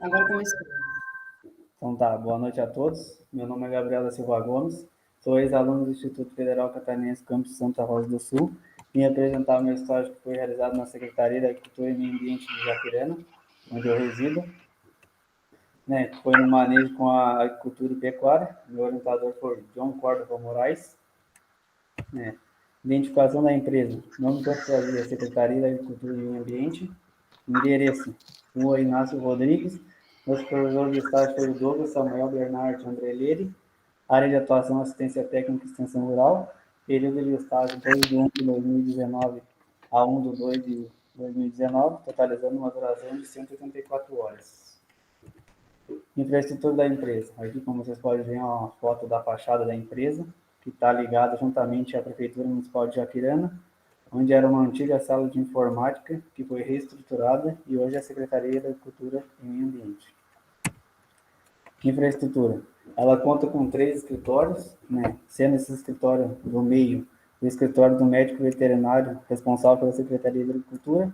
Agora começou. Então tá, boa noite a todos. Meu nome é Gabriela Silva Gomes, sou ex-aluno do Instituto Federal Catarinense Campus Santa Rosa do Sul. Vim apresentar o meu estágio que foi realizado na Secretaria da Agricultura e Meio Ambiente de Japirana, onde eu resido. Foi no manejo com a agricultura e pecuária. Meu orientador foi John Córdoba Moraes. Identificação da empresa: nome corporativa Secretaria da Agricultura e Meio Ambiente. Endereço: Rua Inácio Rodrigues. Meu supervisor de estágio foi o Douglas Samuel Bernardo André Leire. Área de atuação: assistência técnica e extensão rural. Período de estágio: 2 de 1 de 2019 a 1 de 2 de 2019, totalizando uma duração de 184 horas. Infraestrutura da empresa. Aqui, como vocês podem ver, uma foto da fachada da empresa, que está ligada juntamente à Prefeitura Municipal de Japirana, onde era uma antiga sala de informática que foi reestruturada e hoje é a Secretaria da Agricultura e Meio Ambiente. Infraestrutura. Ela conta com 3 escritórios, sendo esse escritório do meio o escritório do médico veterinário responsável pela Secretaria da Agricultura.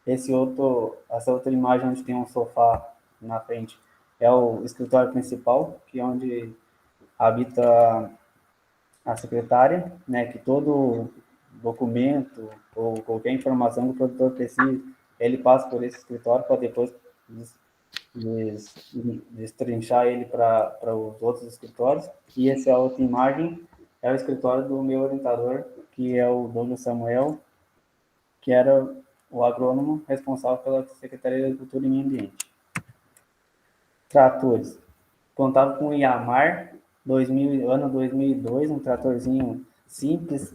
Essa outra imagem onde tem um sofá na frente é o escritório principal, que é onde habita a secretária, que todo documento ou qualquer informação que o produtor precise, ele passa por esse escritório para depois destrinchar ele para os outros escritórios. E essa outra imagem é o escritório do meu orientador, que é o Douglas Samuel, que era o agrônomo responsável pela Secretaria da Agricultura e Meio Ambiente. Tratores. Contava com o Yamar, ano 2002, um tratorzinho simples,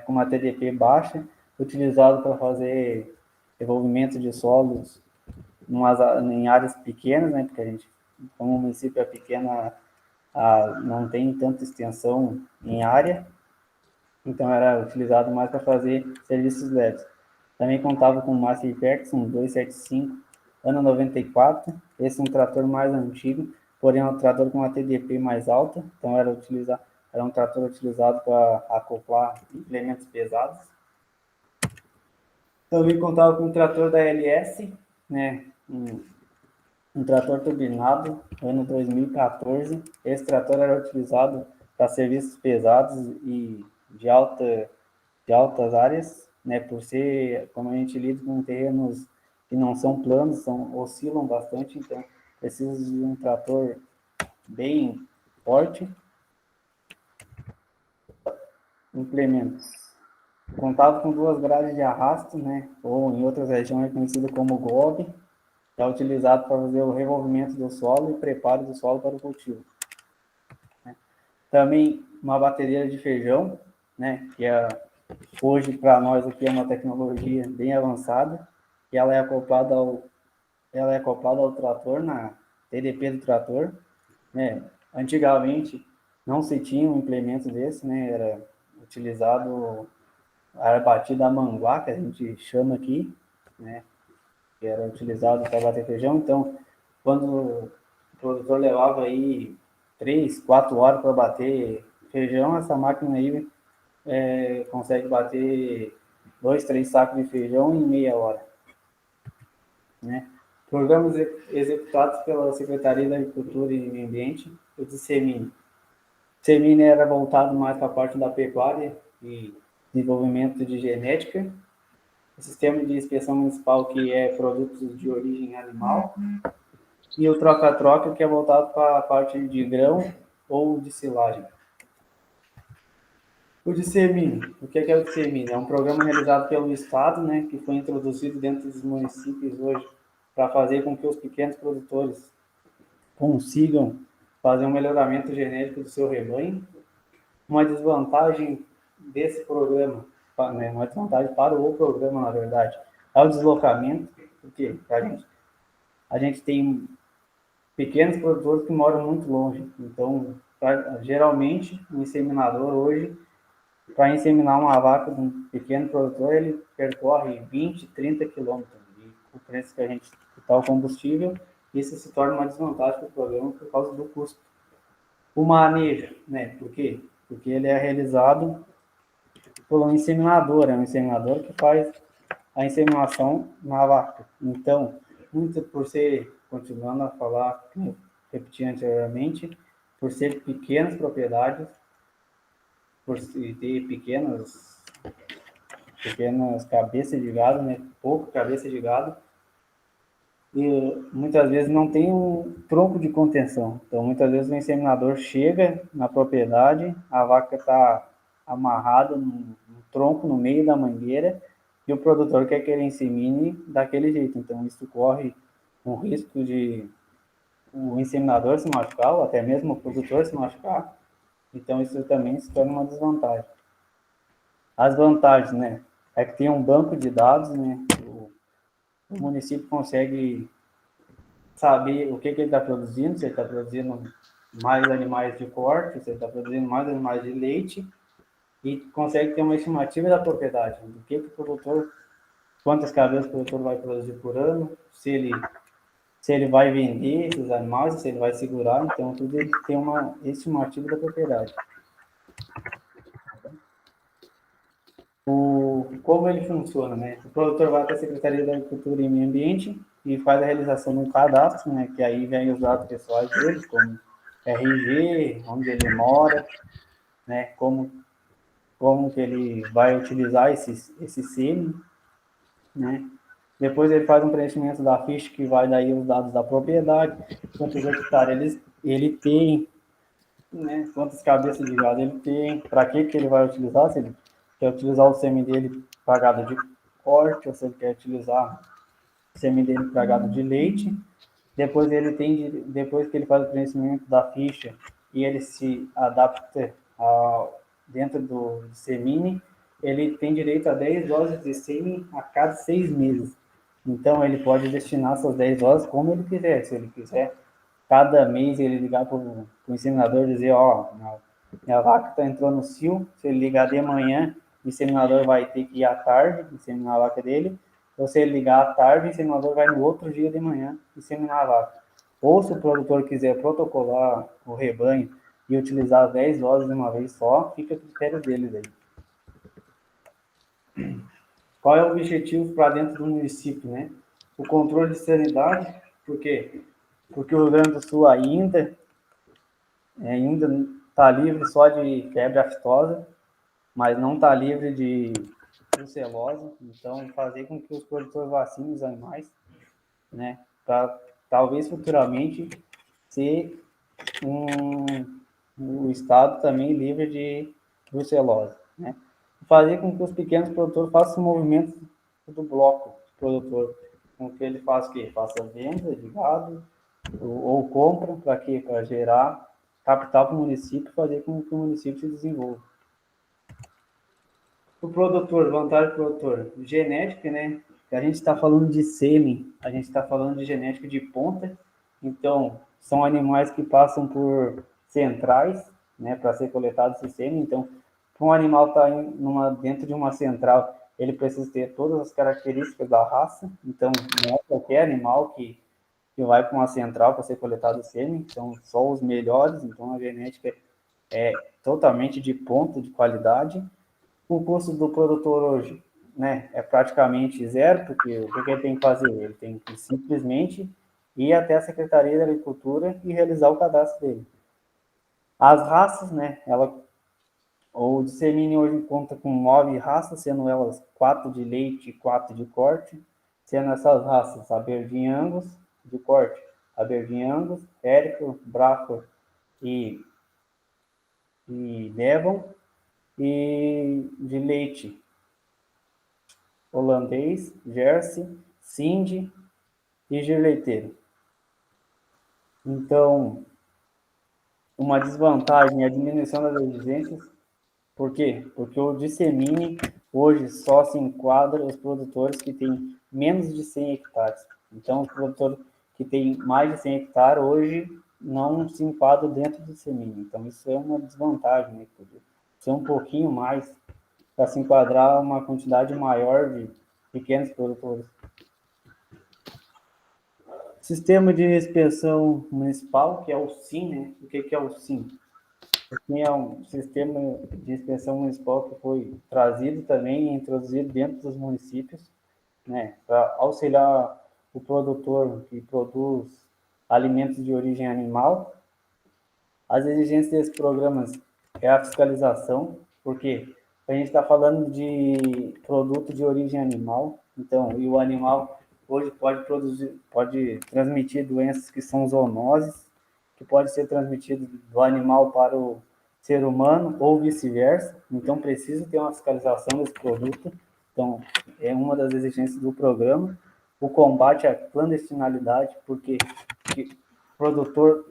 com uma TDP baixa, utilizado para fazer desenvolvimento de solos em áreas pequenas, porque a gente, como o município é pequeno, não tem tanta extensão em área, então era utilizado mais para fazer serviços leves. Também contava com o Massey Ferguson 275, ano 94. Esse é um trator mais antigo, porém é um trator com uma TDP mais alta, então era um trator utilizado para acoplar implementos pesados. Também contava com um trator da LS, um trator turbinado, ano 2014. Esse trator era utilizado para serviços pesados e de altas áreas, por ser, como a gente lida com terrenos que não são planos, oscilam bastante, então precisa de um trator bem forte. Implementos. Contava com 2 grades de arrasto, ou em outras regiões é conhecido como GOB, que é utilizado para fazer o revolvimento do solo e preparo do solo para o cultivo. Também uma bateria de feijão, que hoje para nós aqui é uma tecnologia bem avançada, e ela é acoplada ao trator, na TDP do trator. Antigamente não se tinha um implemento desse, era utilizado, era batida a manguá, que a gente chama aqui, que era utilizado para bater feijão. Então, quando o produtor levava aí 3, 4 horas para bater feijão, essa máquina aí consegue bater 2, 3 sacos de feijão em meia hora. Programas executados pela Secretaria da Agricultura e Meio Ambiente, o DICEMIN. O DICEMIN era voltado mais para a parte da pecuária e desenvolvimento de genética. O sistema de inspeção municipal, que é produtos de origem animal. E o troca-troca, que é voltado para a parte de grão ou de silagem. O DICEMIN. O que é o DICEMIN? É um programa realizado pelo Estado, que foi introduzido dentro dos municípios hoje para fazer com que os pequenos produtores consigam fazer um melhoramento genético do seu rebanho. Uma desvantagem desse programa, uma desvantagem para o programa, na verdade, é o deslocamento, porque a gente tem pequenos produtores que moram muito longe. Então, geralmente, o inseminador hoje, para inseminar uma vaca de um pequeno produtor, ele percorre 20, 30 quilômetros. E o preço que a gente está o combustível, isso se torna uma desvantagem para o programa por causa do custo. O manejo, por quê? Porque ele é realizado por um inseminador, é um inseminador que faz a inseminação na vaca. Então, muito por ser, continuando a falar, repeti anteriormente, por ser pequenas propriedades, por ter pequenas cabeças de gado, né? Pouco cabeça de gado, e muitas vezes não tem um tronco de contenção. Então, muitas vezes o inseminador chega na propriedade, a vaca está amarrada num tronco no meio da mangueira e o produtor quer que ele insemine daquele jeito. Então, isso corre um risco de o inseminador se machucar ou até mesmo o produtor se machucar. Então, isso também se torna uma desvantagem. As vantagens, né? É que tem um banco de dados, né? O município consegue saber o que ele está produzindo, se ele está produzindo mais animais de corte, se ele está produzindo mais animais de leite, e consegue ter uma estimativa da propriedade, do que o produtor, quantas cabeças o produtor vai produzir por ano, se ele vai vender esses animais, se ele vai segurar, então tudo ele tem uma estimativa da propriedade. Como ele funciona, né? O produtor vai para a Secretaria da Agricultura e Meio Ambiente e faz a realização de um cadastro, né? Que aí vem os dados pessoais dele, como RG, onde ele mora, né? Como que ele vai utilizar esse sêmen, né? Depois ele faz um preenchimento da ficha que vai daí os dados da propriedade, quantos hectares ele tem, né? Quantas cabeças de gado ele tem, para que ele vai utilizar, se ele quer utilizar o sêmen dele para gado de corte, ou se ele quer utilizar o sêmen dele para gado de leite. Depois que ele faz o preenchimento da ficha e ele se adapta dentro do semine, ele tem direito a 10 doses de sêmen a cada 6 meses. Então, ele pode destinar essas 10 doses como ele quiser. Se ele quiser, cada mês ele ligar para o inseminador e dizer, ó, minha vaca está entrando no cio, se ele ligar de manhã, o inseminador vai ter que ir à tarde, inseminar a vaca dele, ou se ele ligar à tarde, o inseminador vai no outro dia de manhã inseminar a vaca. Ou se o produtor quiser protocolar o rebanho e utilizar as 10 doses de uma vez só, fica a critério deles aí. Qual é o objetivo para dentro do município, né? O controle de sanidade, por quê? Porque o Rio Grande do Sul ainda está livre só de febre aftosa, mas não está livre de brucelose. Então, fazer com que os produtores vacinem os animais, né? Para talvez futuramente ser o estado também livre de brucelose, né? Fazer com que os pequenos produtores façam o movimento do bloco produtor, com que ele faça o quê? Faça venda de gado ou compra para quê? Para gerar capital para o município, fazer com que o município se desenvolva. O produtor, vantagem do produtor, genética, né? A gente está falando de sêmen, a gente está falando de genética de ponta, então são animais que passam por centrais, né, para ser coletado esse sêmen. Então, para um animal estar dentro de uma central, ele precisa ter todas as características da raça. Então, não é qualquer animal que vai para uma central para ser coletado o sêmen, são só os melhores. Então, a genética é totalmente de ponta, de qualidade. O custo do produtor hoje, né, é praticamente zero, porque o que ele tem que fazer? Ele tem que simplesmente ir até a Secretaria da Agricultura e realizar o cadastro dele. As raças, né, o dissemínio hoje conta com 9 raças, sendo elas 4 de leite e 4 de corte, sendo essas raças Aberdeen Angus de corte, Aberdeen Angus, Hereford, Braford e Devon, e de leite holandês, Jersey, Cindy e Girleiteiro. Então, uma desvantagem é a diminuição das exigências. Por quê? Porque o dissemine hoje só se enquadra os produtores que têm menos de 100 hectares. Então, os produtores que têm mais de 100 hectares hoje não se enquadram dentro do dissemine. Então, isso é uma desvantagem, né? Ser um pouquinho mais para se enquadrar uma quantidade maior de pequenos produtores. Sistema de inspeção municipal, que é o SIM, né? O que é o SIM? O SIM é um sistema de inspeção municipal que foi trazido também e introduzido dentro dos municípios, né? Para auxiliar o produtor que produz alimentos de origem animal. As exigências desses programas é a fiscalização, porque a gente está falando de produto de origem animal, então, e o animal hoje pode transmitir doenças que são zoonoses, que pode ser transmitido do animal para o ser humano ou vice-versa, então precisa ter uma fiscalização desse produto, então é uma das exigências do programa. O combate à clandestinalidade, porque o produtor,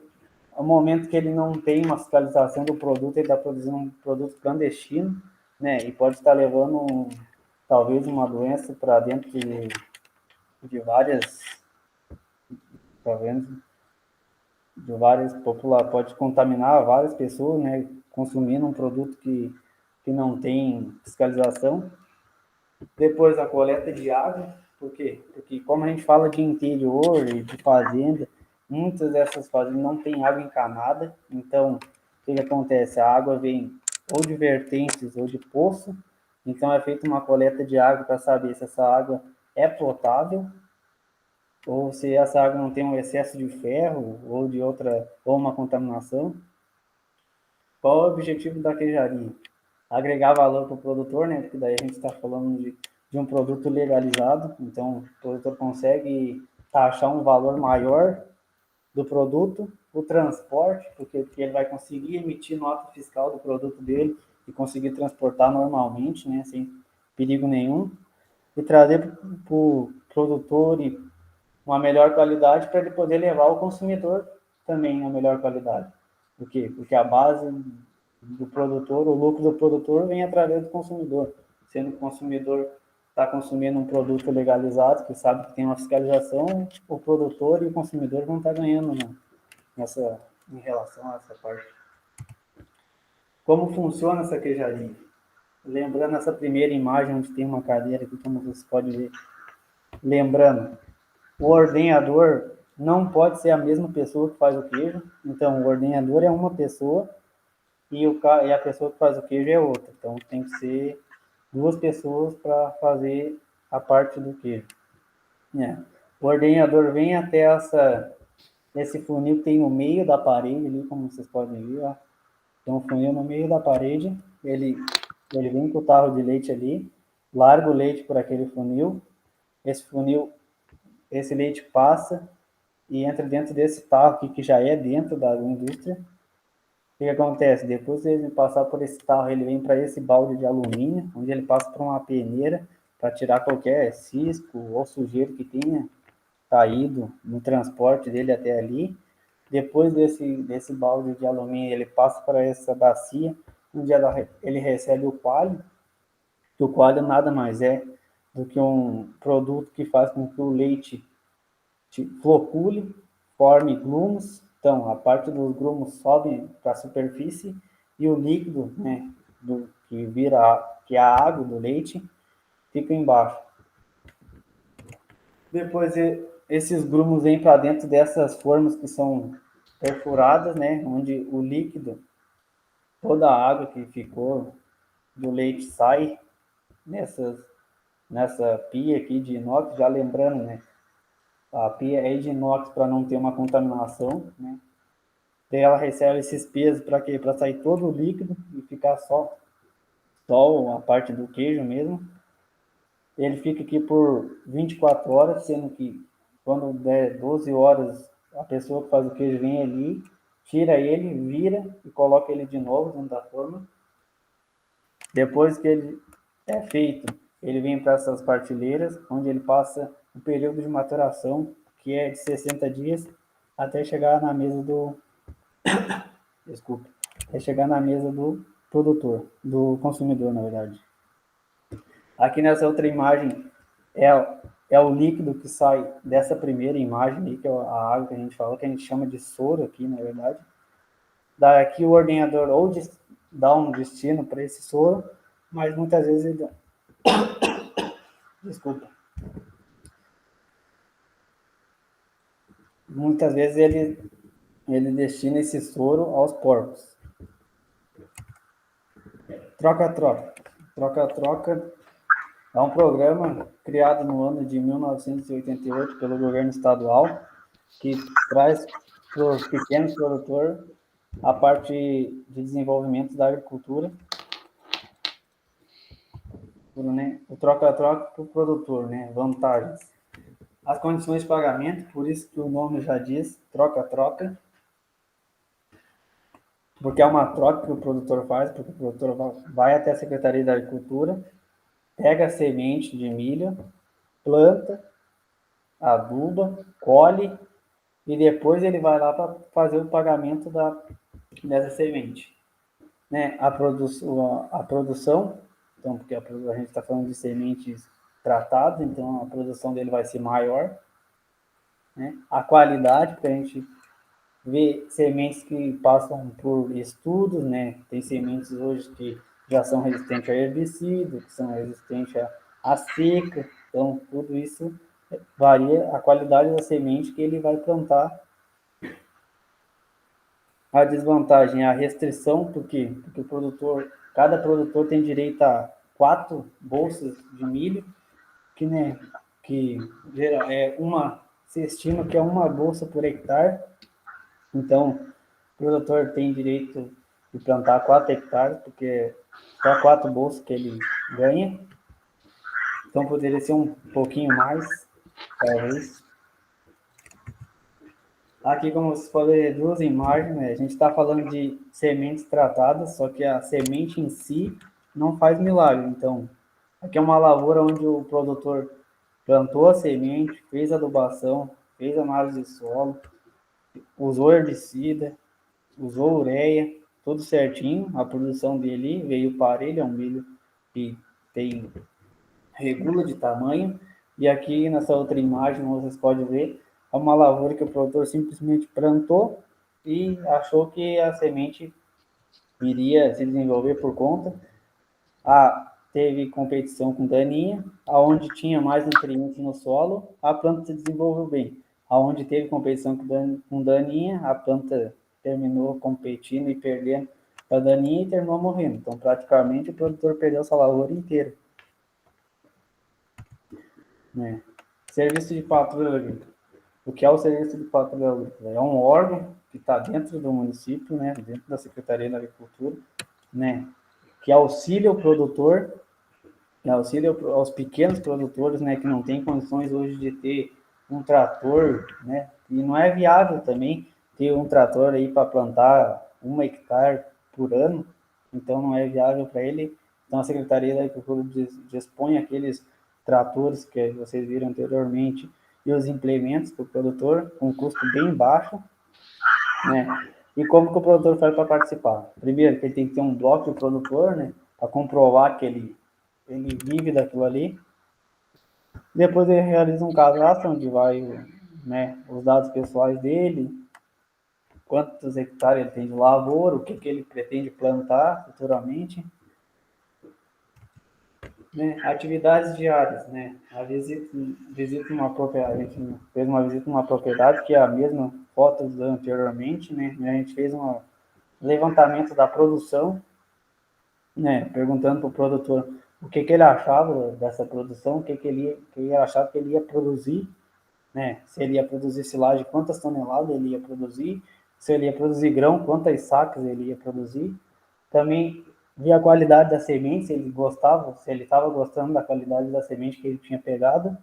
no momento que ele não tem uma fiscalização do produto, ele está produzindo um produto clandestino, né, e pode estar levando talvez uma doença para dentro de várias, tá vendo? De várias populações, pode contaminar várias pessoas, né, consumindo um produto que não tem fiscalização. Depois a coleta de água, por quê? Porque como a gente fala de interior e de fazenda, muitas dessas fazendas não tem água encanada, então o que acontece? A água vem ou de vertentes ou de poço, então é feita uma coleta de água para saber se essa água é potável ou se essa água não tem um excesso de ferro ou de outra, ou uma contaminação. Qual é o objetivo da queijaria? Agregar valor para o produtor, né? Porque daí a gente está falando de um produto legalizado, então o produtor consegue taxar um valor maior do produto, o transporte, porque ele vai conseguir emitir nota fiscal do produto dele e conseguir transportar normalmente, né? Sem perigo nenhum, e trazer para o produtor uma melhor qualidade para ele poder levar ao consumidor também a melhor qualidade. Por quê? Porque a base do produtor, o lucro do produtor vem através do consumidor. Sendo que o consumidor está consumindo um produto legalizado, que sabe que tem uma fiscalização, o produtor e o consumidor vão estar ganhando, né, em relação a essa parte. Como funciona essa queijaria? Lembrando essa primeira imagem, onde tem uma cadeira aqui, como você pode ver. Lembrando, o ordenhador não pode ser a mesma pessoa que faz o queijo. Então, o ordenhador é uma pessoa e a pessoa que faz o queijo é outra. Então, tem que ser duas pessoas para fazer a parte do queijo. O ordenhador vem até esse funil que tem no meio da parede, ali, como vocês podem ver. Ó. Tem um funil no meio da parede. Ele vem com o tarro de leite ali, larga o leite por aquele funil. Esse leite passa e entra dentro desse tarro aqui, que já é dentro da indústria. O que acontece? Depois de ele passar por esse tarro, ele vem para esse balde de alumínio, onde ele passa por uma peneira para tirar qualquer cisco ou sujeira que tenha caído no transporte dele até ali. Depois desse balde de alumínio, ele passa para essa bacia, onde ele recebe o coalho, que o coalho nada mais é do que um produto que faz com que o leite flocule, forme grumos. Então, a parte dos grumos sobe para a superfície e o líquido, né, que é a água do leite, fica embaixo. Depois, esses grumos vêm para dentro dessas formas que são perfuradas, né, onde o líquido, toda a água que ficou do leite sai nessa pia aqui de inox, já lembrando, né, a pia é de inox para não ter uma contaminação, né? Daí ela recebe esses pesos para quê? Para sair todo o líquido e ficar só a parte do queijo mesmo. Ele fica aqui por 24 horas, sendo que quando der 12 horas, a pessoa que faz o queijo vem ali, tira ele, vira e coloca ele de novo dentro da forma. Depois que ele é feito, ele vem para essas partilheiras, onde ele passa o período de maturação, que é de 60 dias, até chegar na mesa do... Desculpa. Até chegar na mesa do produtor, do consumidor, na verdade. Aqui nessa outra imagem é o líquido que sai dessa primeira imagem aí, que é a água que a gente falou, que a gente chama de soro aqui, na verdade. Daqui o ordenhador ou dá um destino para esse soro, mas muitas vezes ele... Desculpa. Muitas vezes ele destina esse soro aos porcos. Troca-troca. Troca-troca É um programa criado no ano de 1988 pelo governo estadual, que traz para os pequenos produtores a parte de desenvolvimento da agricultura, né? O troca-troca para o produtor, né? Vantagens. As condições de pagamento, por isso que o nome já diz, troca-troca, porque é uma troca que o produtor faz, porque o produtor vai até a Secretaria da Agricultura, pega a semente de milho, planta, aduba, colhe, e depois ele vai lá para fazer o pagamento dessa semente. Né? A produção, então, porque a gente está falando de sementes tratadas, então a produção dele vai ser maior. Né? A qualidade, porque a gente vê sementes que passam por estudos, né? Tem sementes hoje que já são resistentes a herbicida, que são resistentes à seca, então tudo isso varia a qualidade da semente que ele vai plantar. A desvantagem é a restrição, porque cada produtor tem direito a 4 bolsas de milho, que, né, que se estima que é uma bolsa por hectare. Então, o produtor tem direito de plantar 4 hectares, porque só 4 bolsas que ele ganha. Então, poderia ser um pouquinho mais, talvez. Aqui, como vocês podem ver, duas imagens, né? A gente está falando de sementes tratadas, só que a semente em si não faz milagre. Então, aqui é uma lavoura onde o produtor plantou a semente, fez adubação, fez análise de solo, usou herbicida, usou ureia, tudo certinho. A produção dele veio parelha, é um milho que tem regula de tamanho. E aqui nessa outra imagem, vocês podem ver, é uma lavoura que o produtor simplesmente plantou e achou que a semente iria se desenvolver por conta. Teve competição com daninha, aonde tinha mais nutrientes no solo, a planta se desenvolveu bem. Aonde teve competição com daninha, a planta terminou competindo e perdendo a daninha e terminou morrendo. Então, praticamente, o produtor perdeu essa lavoura inteira. Né? Serviço de patrulha agrícola. O que é o serviço de patrulha agrícola? É um órgão que está dentro do município, né, dentro da Secretaria da Agricultura, né, que auxilia o produtor, que auxilia aos pequenos produtores, né, que não têm condições hoje de ter um trator, né, e não é viável também ter um trator aí para plantar 1 hectare por ano, então não é viável para ele. Então a Secretaria da Agricultura dispõe aqueles tratores que vocês viram anteriormente e os implementos para o produtor com um custo bem baixo, né? E como que o produtor faz para participar? Primeiro, que ele tem que ter um bloco de produtor, né? Para comprovar que ele vive daquilo ali. Depois ele realiza um cadastro onde vai, né, os dados pessoais dele, quantos hectares ele tem de lavoura, o que ele pretende plantar futuramente. Né? Atividades diárias, né? Visita uma propriedade, a gente fez uma visita numa propriedade que é a mesma foto anteriormente, né? A gente fez um levantamento da produção, né? Perguntando para o produtor o que ele achava dessa produção, que ele achava que ele ia produzir, né? Se ele ia produzir silagem, quantas toneladas ele ia produzir, se ele ia produzir grão, quantas sacas ele ia produzir. Também vi a qualidade da semente, se ele gostava, se ele estava gostando da qualidade da semente que ele tinha pegado.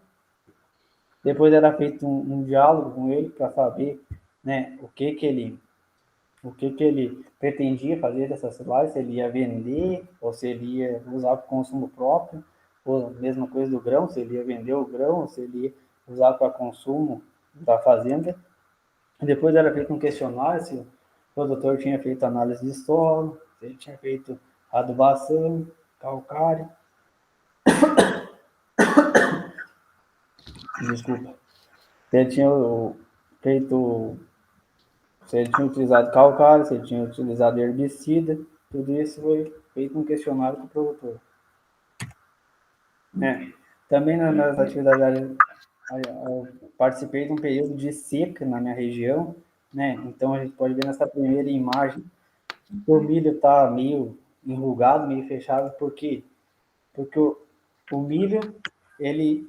Depois era feito um diálogo com ele para saber, né, o que ele pretendia fazer dessa silagem, se ele ia vender ou se ele ia usar para consumo próprio, ou a mesma coisa do grão, se ele ia vender o grão ou se ele ia usar para consumo da fazenda. Depois era feito um questionário se o produtor tinha feito análise de solo, se ele tinha feito adubação, calcário. Desculpa. Se ele tinha feito. Se ele tinha utilizado calcário, se ele tinha utilizado herbicida, tudo isso foi feito um questionário para o produtor. Né? Também nas atividades, eu participei de um período de seca na minha região, né? Então a gente pode ver nessa primeira imagem que o milho está meio enrugado, meio fechado, por quê? Porque O milho, ele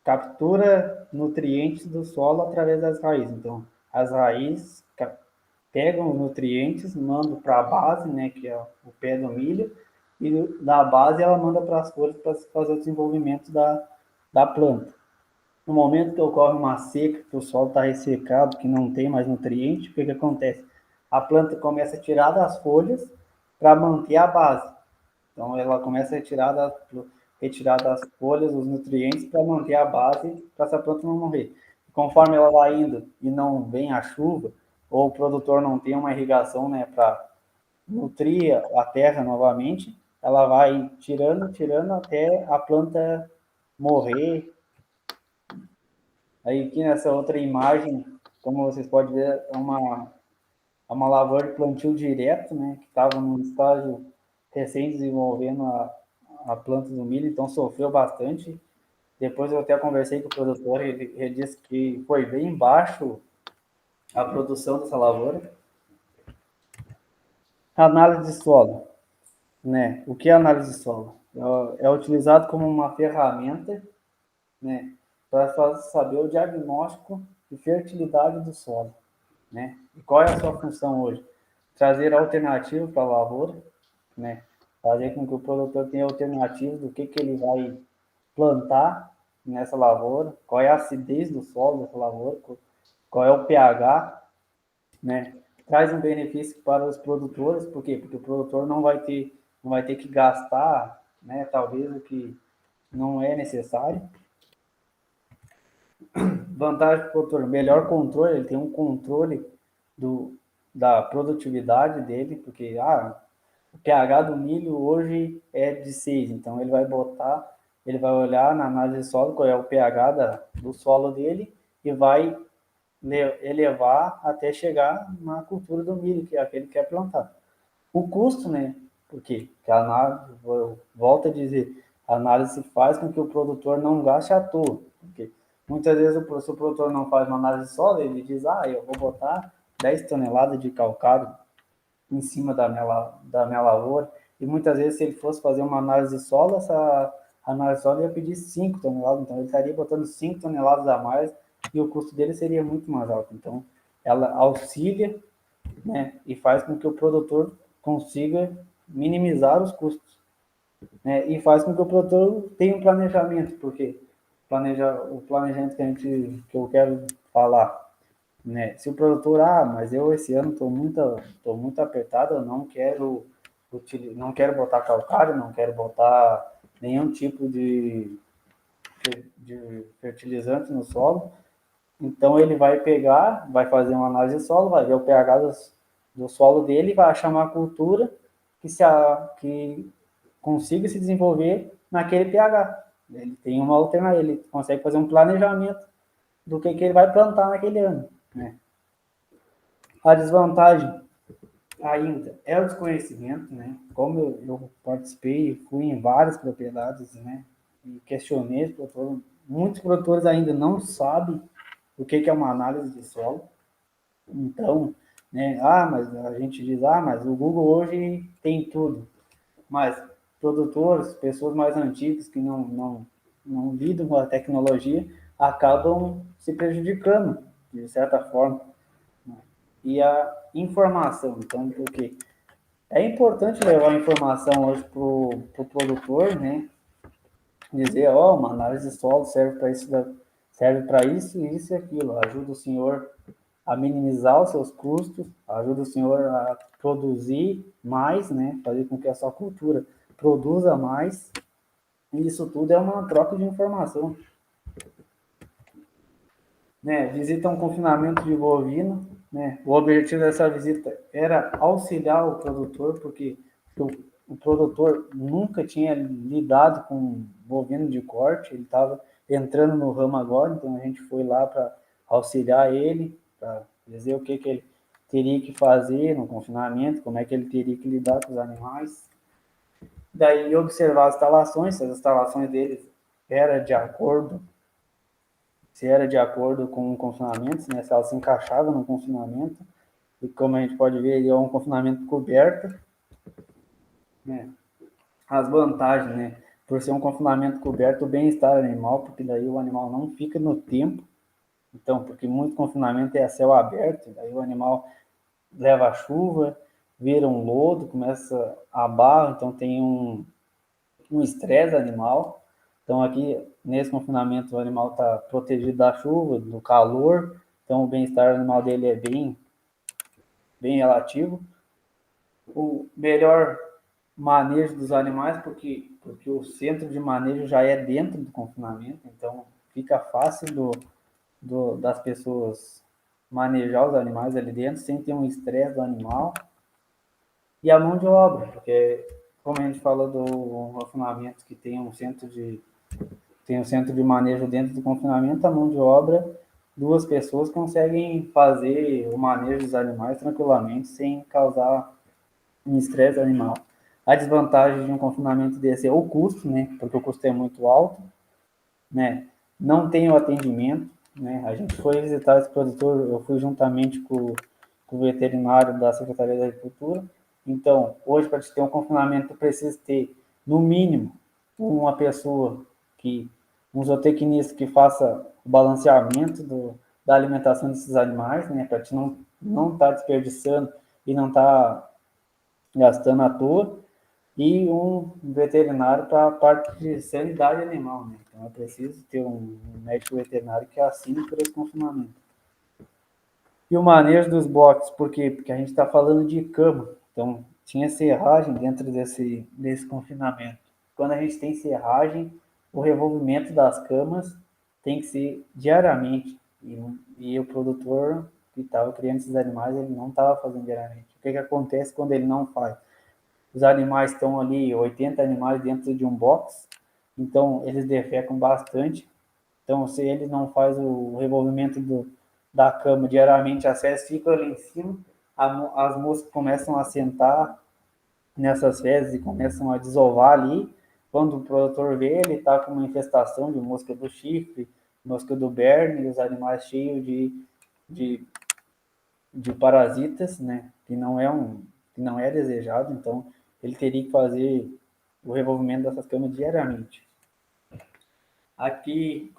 captura nutrientes do solo através das raízes. Então, as raízes pegam os nutrientes, mandam para a base, né, que é o pé do milho, e da base ela manda para as folhas para fazer o desenvolvimento da planta. No momento que ocorre uma seca, que o solo está ressecado, que não tem mais nutriente, o que, que acontece? A planta começa a tirar das folhas para manter a base. Então, ela começa a retirar das folhas os nutrientes para manter a base, para essa planta não morrer. Conforme ela vai indo e não vem a chuva, ou o produtor não tem uma irrigação, né, para nutrir a terra novamente, ela vai tirando até a planta morrer. Aí aqui nessa outra imagem, como vocês podem ver, é uma lavoura de plantio direto, né, que estava num estágio recém-desenvolvendo a planta do milho, então sofreu bastante. Depois eu até conversei com o produtor, ele disse que foi bem baixo a produção dessa lavoura. Análise de solo, né? O que é análise de solo? É utilizado como uma ferramenta, né, para saber o diagnóstico de fertilidade do solo, né? E qual é a sua função hoje? Trazer alternativa para a lavoura, né? Fazer com que o produtor tenha alternativas do que ele vai plantar nessa lavoura, qual é a acidez do solo dessa lavoura, qual é o pH, né? Traz um benefício para os produtores, por quê? Porque o produtor não vai ter que gastar, né, talvez o que não é necessário. Vantagem para o produtor, melhor controle, ele tem um controle da produtividade dele, porque o pH do milho hoje é de 6, então ele vai olhar na análise de solo qual é o pH do solo dele e vai elevar até chegar na cultura do milho, que é aquele que quer plantar. O custo, né? Porque a análise, volto a dizer, a análise faz com que o produtor não gaste à toa. Porque muitas vezes se o produtor não faz uma análise de solo, ele diz, eu vou botar 10 toneladas de calcário em cima da minha lavoura, e muitas vezes se ele fosse fazer uma análise de solo, essa análise de solo ia pedir 5 toneladas, então ele estaria botando 5 toneladas a mais, e o custo dele seria muito mais alto. Então, ela auxilia, né, e faz com que o produtor consiga minimizar os custos, né, e faz com que o produtor tenha um planejamento, porque o planejamento que eu quero falar, né, se o produtor, mas eu esse ano estou muito apertado, eu não quero botar calcário, não quero botar nenhum tipo de fertilizante no solo, então ele vai pegar, vai fazer uma análise de solo, vai ver o pH do solo dele, vai achar uma cultura que consiga se desenvolver naquele pH. Ele tem uma alternativa, ele consegue fazer um planejamento do que ele vai plantar naquele ano, né? A desvantagem ainda é o desconhecimento, né? Como eu participei, fui em várias propriedades, né? E questionei os produtores. Muitos produtores ainda não sabem o que é uma análise de solo. Então, né? Mas a gente diz, mas o Google hoje tem tudo. Mas produtores, pessoas mais antigas que não lidam com a tecnologia, acabam se prejudicando, de certa forma. E a informação, então, porque é importante levar a informação hoje para o produtor, né? Dizer, uma análise de solo serve para isso, isso e aquilo. Ajuda o senhor a minimizar os seus custos, ajuda o senhor a produzir mais, né? Fazer com que a sua cultura produza mais. E isso tudo é uma troca de informação. Né? Visita um confinamento de bovino, né? O objetivo dessa visita era auxiliar o produtor, porque o produtor nunca tinha lidado com bovino de corte, ele estava entrando no ramo agora, então a gente foi lá para auxiliar ele, para dizer o que ele teria que fazer no confinamento, como é que ele teria que lidar com os animais. Daí observar as instalações, se as instalações deles se era de acordo com o confinamento, né, se ela se encaixava no confinamento, e como a gente pode ver, ele é um confinamento coberto, né, as vantagens, né, por ser um confinamento coberto, o bem-estar animal, porque daí o animal não fica no tempo. Então, porque muito confinamento é a céu aberto, daí o animal leva a chuva, vira um lodo, começa a barro, então tem um estresse animal. Então, aqui, nesse confinamento, o animal está protegido da chuva, do calor, então o bem-estar animal dele é bem relativo. O melhor manejo dos animais, porque o centro de manejo já é dentro do confinamento, então fica fácil das pessoas manejar os animais ali dentro, sem ter um estresse do animal. E a mão de obra, porque, como a gente falou do confinamento, que tem um centro de manejo dentro do confinamento, a mão de obra, duas pessoas conseguem fazer o manejo dos animais tranquilamente, sem causar um estresse animal. A desvantagem de um confinamento desse é o custo, né? Porque o custo é muito alto, né? Não tem o atendimento, né? A gente foi visitar esse produtor, eu fui juntamente com o veterinário da Secretaria da Agricultura. Então, hoje, para ter um confinamento, precisa ter, no mínimo, uma pessoa um zootecnista que faça o balanceamento da alimentação desses animais, né? Para te não estar desperdiçando e não estar gastando à toa, e um veterinário para a parte de sanidade animal, né? Então é preciso ter um médico veterinário que assine por esse confinamento. E o manejo dos boxes, por quê? Porque a gente está falando de cama, então tinha serragem dentro desse confinamento. Quando a gente tem serragem, o revolvimento das camas tem que ser diariamente, e o produtor que estava criando esses animais, ele não estava fazendo diariamente. O que acontece quando ele não faz? Os animais estão ali, 80 animais dentro de um box, então eles defecam bastante. Então, se ele não faz o revolvimento da cama diariamente, as fezes ficam ali em cima, as moscas começam a sentar nessas fezes e começam a desovar ali. Quando o produtor vê, ele está com uma infestação de mosca do chifre, mosca do berne, os animais cheios de, de parasitas, né? Que não é desejado, então ele teria que fazer o revolvimento dessas camas diariamente. Aqui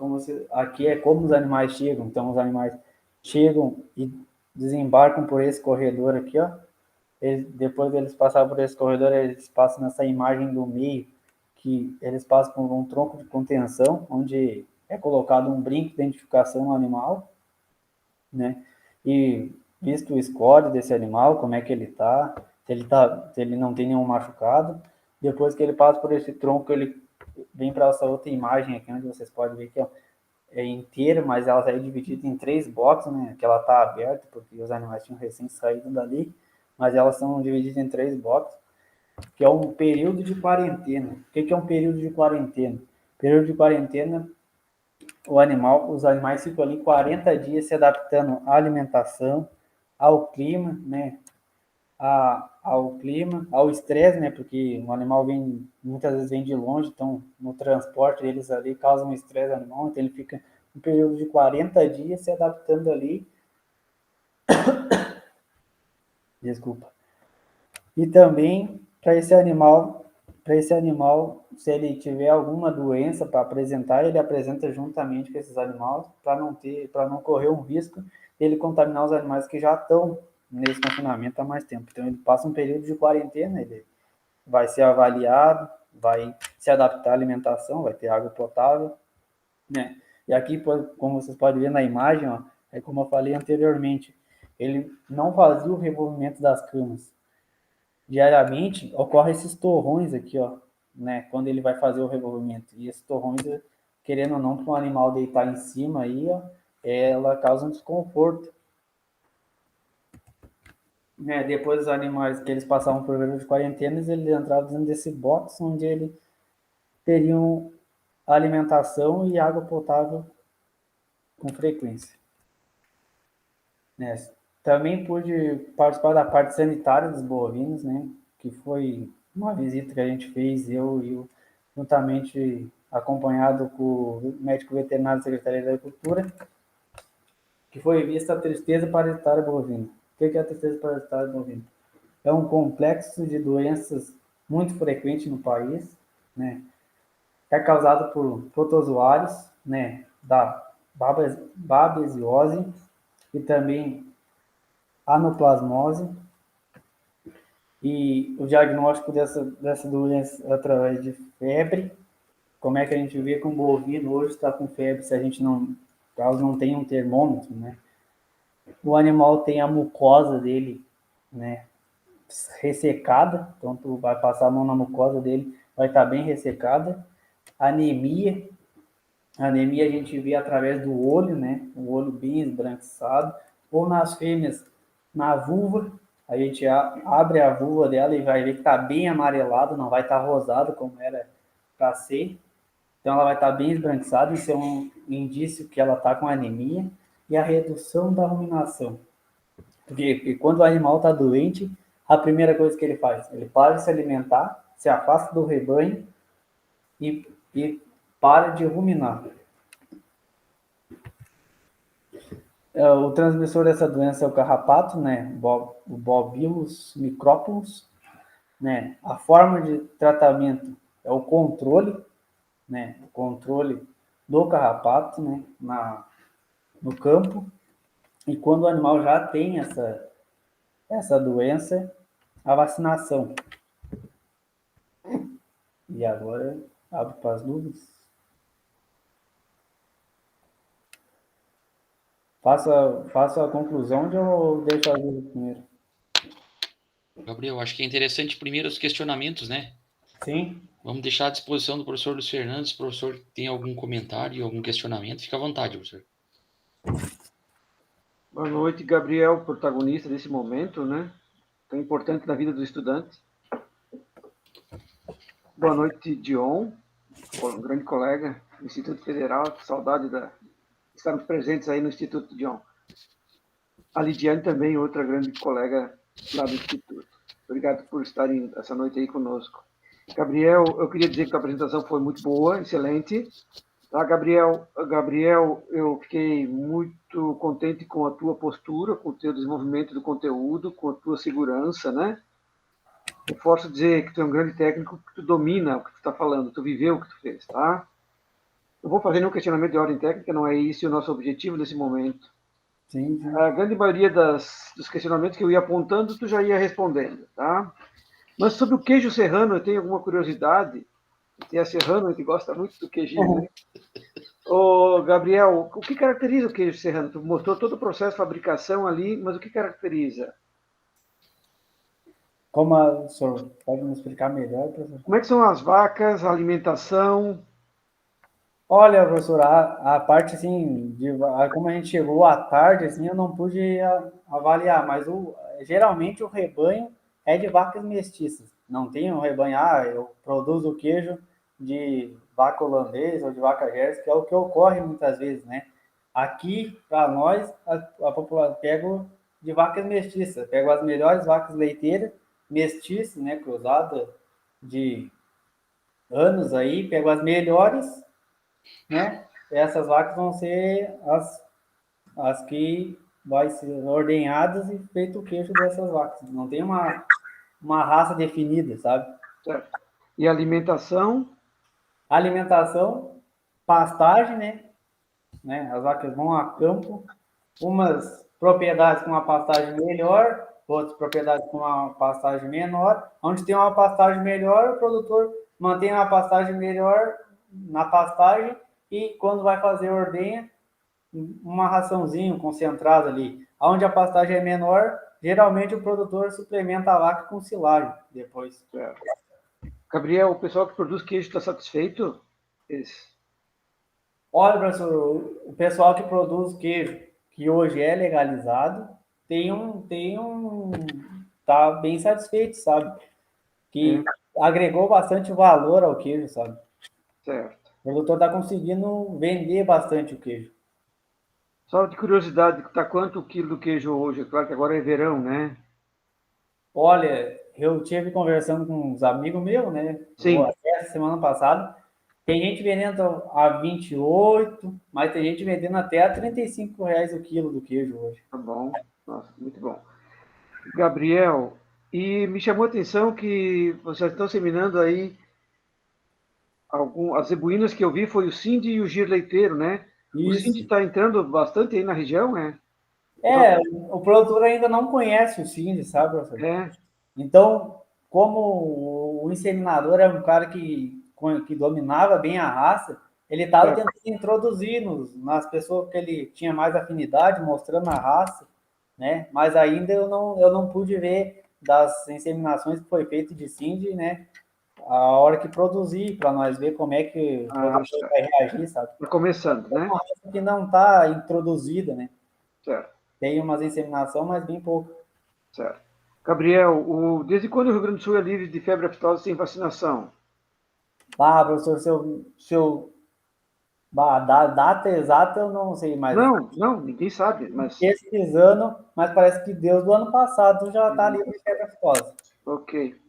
é como os animais chegam, então os animais chegam e desembarcam por esse corredor aqui, ó. Depois deles passar por esse corredor, eles passam nessa imagem do meio, que eles passam por um tronco de contenção, onde é colocado um brinco de identificação no animal, né? E visto o score desse animal, como é que ele tá, se ele não tem nenhum machucado. Depois que ele passa por esse tronco, ele vem para essa outra imagem aqui, onde vocês podem ver que é inteira, mas ela está dividida em 3 boxes, né? Que ela está aberta, porque os animais tinham recém saído dali, mas elas são divididas em 3 boxes, que é um período de quarentena. O que é um período de quarentena? Período de quarentena, os animais ficam ali 40 dias se adaptando à alimentação, ao clima, né? Ao clima, ao estresse, né? Porque o animal muitas vezes vem de longe, então no transporte eles ali causam um estresse animal, então ele fica um período de 40 dias se adaptando ali. Desculpa. E também para esse animal, se ele tiver alguma doença para apresentar, ele apresenta juntamente com esses animais para não correr um risco dele contaminar os animais que já estão nesse confinamento há mais tempo. Então ele passa um período de quarentena, ele vai ser avaliado, vai se adaptar à alimentação, vai ter água potável, né? E aqui, como vocês podem ver na imagem, ó, é como eu falei anteriormente, ele não fazia o revolvimento das camas. Diariamente ocorre esses torrões aqui, ó, né? Quando ele vai fazer o revolvimento. E esses torrões, querendo ou não, para um animal deitar em cima aí, ó, ela causa um desconforto. Né? Depois os animais que eles passavam por período de quarentena, eles entravam dentro desse box onde eles teriam alimentação e água potável com frequência. Né? Também pude participar da parte sanitária dos bovinos, né? Que foi uma visita que a gente fez, juntamente acompanhado com o médico veterinário da Secretaria da Agricultura, que foi vista a tristeza parasitária bovina. O que é a tristeza parasitária bovina? É um complexo de doenças muito frequente no país, né? é causado por protozoários, né, da babesiose e também anoplasmose. E o diagnóstico dessa doença através de febre. Como é que a gente vê que um bovino hoje está com febre se a gente não, caso não tenha um termômetro, né? O animal tem a mucosa dele, né, ressecada, então tu vai passar a mão na mucosa dele, vai estar bem ressecada. Anemia, a anemia a gente vê através do olho, né, o olho bem esbranquiçado, ou nas fêmeas, na vulva, a gente abre a vulva dela e vai ver que está bem amarelado, não vai estar rosado como era para ser. Então ela vai estar bem esbranquiçada, isso é um indício que ela está com anemia. E a redução da ruminação. Porque quando o animal está doente, a primeira coisa que ele faz, ele para de se alimentar, se afasta do rebanho e para de ruminar. O transmissor dessa doença é o carrapato, né? O Bobillus micrópolis, né? A forma de tratamento é o controle, né? O controle do carrapato, né? No campo. E quando o animal já tem essa doença, a vacinação. E agora abro para as dúvidas. Faça a conclusão ou eu deixo a dúvida primeiro? Gabriel, acho que é interessante primeiro os questionamentos, né? Sim. Vamos deixar à disposição do professor Luiz Fernandes. Se o professor tem algum comentário, algum questionamento, fica à vontade, professor. Boa noite, Gabriel, protagonista desse momento, né? Tão importante na vida do estudante. Boa noite, Dion, um grande colega do Instituto Federal. Saudade de estarmos presentes aí no Instituto, Dion. A Lidiane também, outra grande colega lá do Instituto. Obrigado por estarem essa noite aí conosco. Gabriel, eu queria dizer que a apresentação foi muito boa, excelente. Tá, Gabriel, eu fiquei muito contente com a tua postura, com o teu desenvolvimento do conteúdo, com a tua segurança, né? Eu posso dizer que tu é um grande técnico, que tu domina o que tu está falando, tu viveu o que tu fez, tá? Eu vou fazer um questionamento de ordem técnica, não é esse o nosso objetivo nesse momento. Sim, sim. A grande maioria dos questionamentos que eu ia apontando, tu já ia respondendo, tá? Mas sobre o queijo serrano, eu tenho alguma curiosidade. Tem a serrano, a gente gosta muito do queijinho, né? Ô, Gabriel, o que caracteriza o queijo serrano? Tu mostrou todo o processo de fabricação ali, mas o que caracteriza? Como o senhor pode me explicar melhor, professor? Como é que são as vacas, a alimentação? Olha, professor, a parte assim, como a gente chegou à tarde, assim, eu não pude avaliar, mas geralmente o rebanho é de vacas mestiças. Não tem um rebanho, eu produzo queijo de vaca holandesa ou de vaca jersey, que é o que ocorre muitas vezes, né? Aqui, para nós, a população pega de vacas mestiças, pega as melhores vacas leiteiras, mestiças, né, cruzada de anos aí, pego as melhores, né? Essas vacas vão ser as que vai ser ordenhadas e feito o queijo dessas vacas. Não tem uma raça definida, sabe? Certo. E alimentação? Alimentação, pastagem, né? As vacas vão a campo, umas propriedades com uma pastagem melhor, outras propriedades com uma pastagem menor. Onde tem uma pastagem melhor, o produtor mantém uma pastagem melhor na pastagem e quando vai fazer ordenha, uma raçãozinho concentrada ali. Onde a pastagem é menor, geralmente o produtor suplementa a vaca com silagem depois. Certo. Gabriel, o pessoal que produz queijo está satisfeito? Olha, professor, o pessoal que produz queijo, que hoje é legalizado, tá bem satisfeito, sabe? Que agregou bastante valor ao queijo, sabe? Certo. O produtor está conseguindo vender bastante o queijo. Só de curiosidade, tá quanto o quilo do queijo hoje? Claro que agora é verão, né? Olha, eu tive conversando com uns amigos meus, né? Sim. Até semana passada. Tem gente vendendo a 28, mas tem gente vendendo até a R$ 35 o quilo do queijo hoje. Tá bom. Nossa, muito bom. Gabriel, e me chamou a atenção que vocês estão seminando aí As zebuínas que eu vi foi o Cindy e o gir leiteiro, né? O Cindy Isso. está entrando bastante aí na região, né? O produtor ainda não conhece o Cindy, sabe, professor? É, Então, como o inseminador é um cara que dominava bem a raça, ele estava certo. tentando introduzir nas pessoas que ele tinha mais afinidade, mostrando a raça, né? Mas ainda eu não pude ver das inseminações que foi feito de Cindy, né? A hora que produzir, para nós ver como é que o produtor Certo. vai reagir, sabe? Tá começando, É né? uma raça que não está introduzida, né? Certo, Tem umas inseminação, mas bem pouco. certo. Gabriel, desde quando o Rio Grande do Sul é livre de febre aftosa sem vacinação? Ah, professor, data exata eu não sei, mas Não, não, ninguém sabe, mas pesquisando, mas parece que Deus do ano passado já está livre de febre aftosa. ok.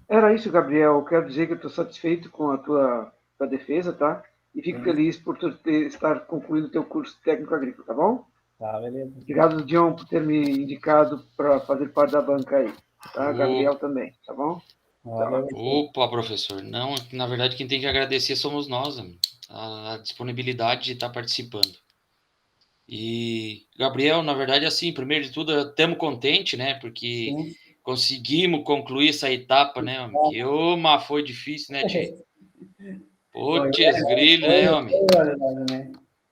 Era isso, Gabriel. Quero dizer que eu estou satisfeito com a tua defesa, tá? E fico Sim, feliz por tu estar concluindo o teu curso técnico agrícola, tá bom? tá, beleza. Obrigado, John, por ter me indicado para fazer parte da banca aí. Tá? Ô, Gabriel também, tá bom? Valeu, Tchau. professor. opa, professor. Não, na verdade, quem tem que agradecer somos nós, amigo. A disponibilidade de estar participando. E, Gabriel, na verdade, assim, primeiro de tudo, estamos contentes, né? Porque Sim. conseguimos concluir essa etapa, né, homem? Que, mas foi difícil, né, tio? Foi, Putz, grilo, né, homem? né?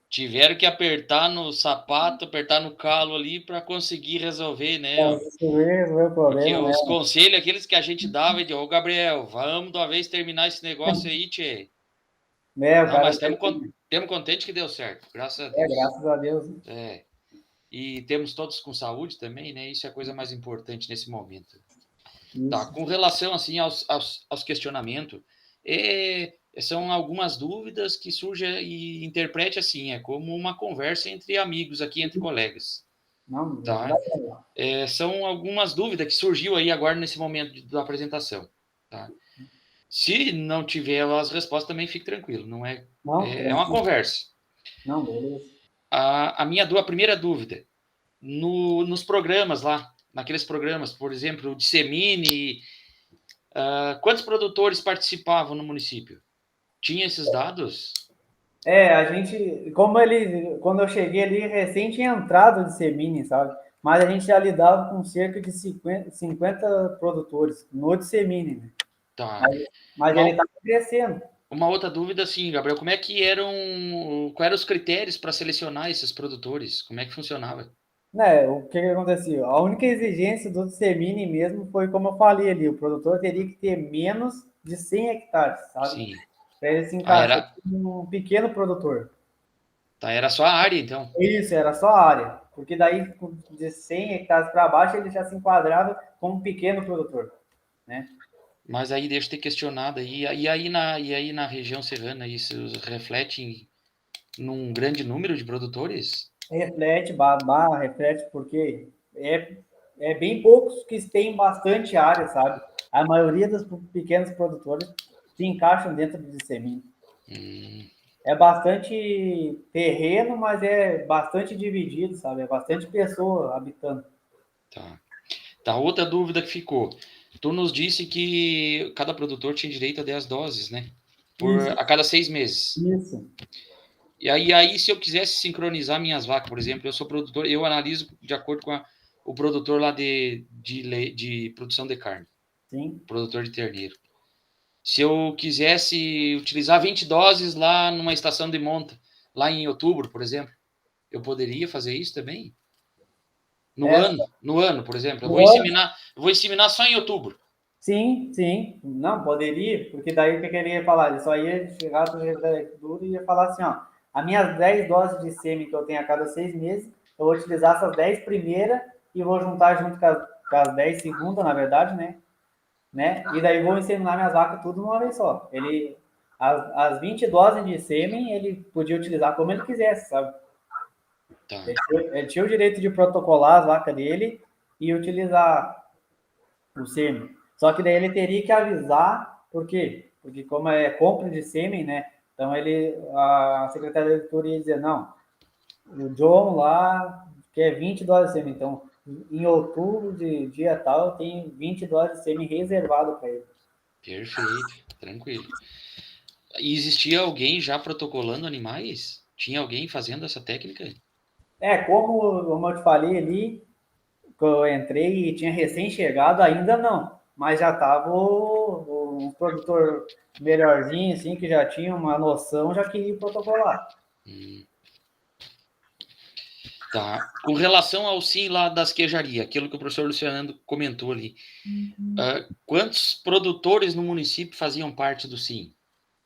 Tiveram que apertar no sapato, apertar no calo ali para conseguir resolver, né, Então, homem? isso resolveu o Porque problema, né? os conselhos, aqueles que a gente dava, de, ô, Gabriel, vamos de uma vez terminar esse negócio aí, tchê. O Não, cara mas estamos contentes que deu certo, graças a Deus. graças a Deus. É. E temos todos com saúde também, né? Isso é a coisa mais importante nesse momento. Tá, Isso. com relação, assim, aos questionamentos, são algumas dúvidas que surgem e interprete assim, é como uma conversa entre amigos aqui, entre colegas, Não, tá? São algumas dúvidas que surgiu aí agora nesse momento da apresentação, tá? Se não tiver as respostas, também fique tranquilo, não é, não, é uma tranquilo. conversa. Não, beleza. A primeira dúvida, nos programas lá, naqueles programas, por exemplo, o Dissemine, quantos produtores participavam no município? Tinha esses dados? A gente, quando eu cheguei ali, recém tinha entrado de Semini, sabe? Mas a gente já lidava com cerca de 50 produtores no de Semini, né? Tá. Mas ele Uma, estava crescendo. uma outra dúvida, assim, Gabriel, como é que quais eram os critérios para selecionar esses produtores? Como é que funcionava? Né, o que aconteceu? A única exigência do Semini mesmo foi, como eu falei ali, o produtor teria que ter menos de 100 hectares, sabe? Sim. Para ele se Ah, encaixar como um pequeno produtor. era só a área, então. Isso, era só a área. Porque daí, de 100 hectares para baixo, ele já se enquadrava como um pequeno produtor, né? Mas aí deixa eu ter questionado. E aí na região serrana, isso reflete num grande número de produtores? Reflete, reflete, porque é bem poucos que têm bastante área, sabe? A maioria dos pequenos produtores se encaixam dentro do dissemínio. Hum, É bastante terreno, mas é bastante dividido, sabe? É bastante pessoa habitando. tá. Tá, outra dúvida que ficou. Tu nos disse que cada produtor tinha direito a 10 doses, né? Isso, A cada 6 meses. isso. E aí, se eu quisesse sincronizar minhas vacas, por exemplo, eu sou produtor, eu analiso de acordo com o produtor lá de produção de carne, Sim. produtor de terneiro. Se eu quisesse utilizar 20 doses lá numa estação de monta, lá em outubro, por exemplo, eu poderia fazer isso também? Essa, No ano, por exemplo. no ano, Eu vou inseminar só em outubro. sim, sim. Não, poderia, porque daí o que ele ia falar? Ele só ia chegar do duro e ia falar assim, ó, as minhas 10 doses de sêmen que eu tenho a cada 6 meses, eu vou utilizar essas 10 primeiras e vou juntar junto com as 10 segundas, na verdade, né? E daí vou inseminar minhas vacas tudo de uma vez só. As 20 doses de sêmen, ele podia utilizar como ele quisesse, sabe? Tá, Ele tinha o direito de protocolar as vacas dele e utilizar o sêmen. Só que daí ele teria que avisar, por quê? Porque como é compra de sêmen, né? Então a Secretaria da Agricultura ia dizer, não, o John lá quer 20 doses de sêmen, então em outubro de dia tal tem 20 doses de sêmen reservado para ele. perfeito, tranquilo. E existia alguém já protocolando animais? Tinha alguém fazendo essa técnica? Como eu te falei ali, que eu entrei e tinha recém-chegado, ainda não. Mas já estava um produtor melhorzinho, assim, que já tinha uma noção, já queria protocolar. Tá. Com relação ao sim lá das queijarias, aquilo que o professor Luciano comentou ali, quantos produtores no município faziam parte do sim?